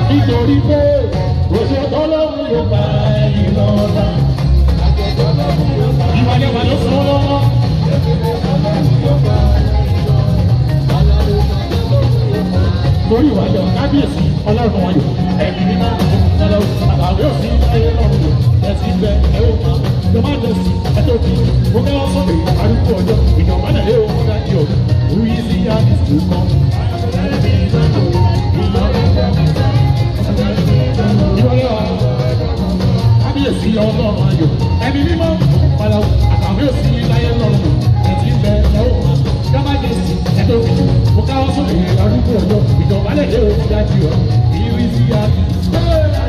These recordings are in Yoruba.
Nítorí pé òṣè tọ́lọ́run yóò bá ẹ̀yìn lọ́la. Ìwà ni wà ló sọ lọ́wọ́. Torí ìwà yọ kábíyèsí ọlọ́run wọn yọ ẹ̀mí mímọ́ ọlọ́run àbàwé òsì ayé lọ́run yọ ẹ̀sìn bẹ ẹ̀wọ̀ máa yọ máa lọ sí ẹ̀tọ́ bí mo fẹ́ wọ́n sọ̀rọ̀ àdúgbò ọjọ́ ìjọba náà lé òun dájú ọ̀ Louisiana is too come. Kábíyèsí ọlọ́run ayọ̀ ẹ̀mí mímọ́ padà àtàwé òsì láyé lọ́run ẹ̀sìn bẹ ẹ̀wọ̀ máa yọ máa lọ sí ẹ̀tọ́ bí mo káwọ́ sọ̀rọ̀ àdúgbò ọjọ́ ìjọba náà lé òun dájú ọ̀ Louisiana is too come.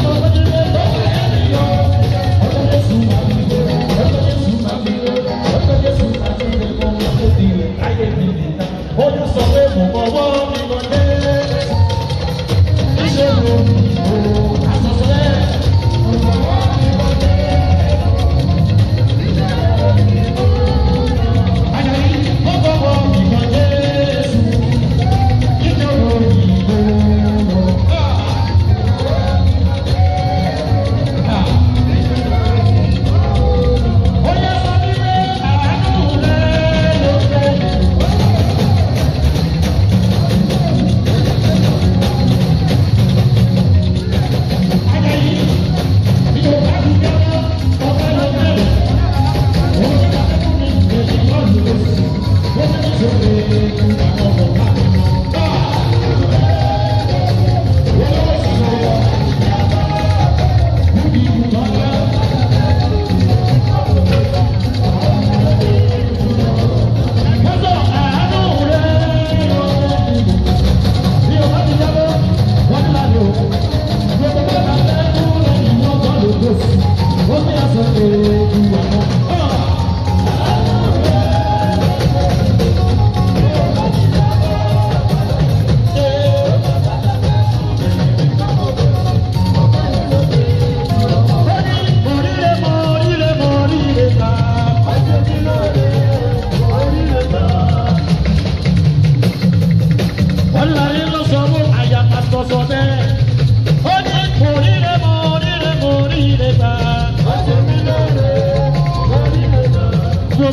Olha o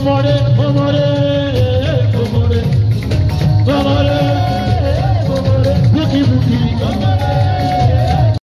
mo mọ̀re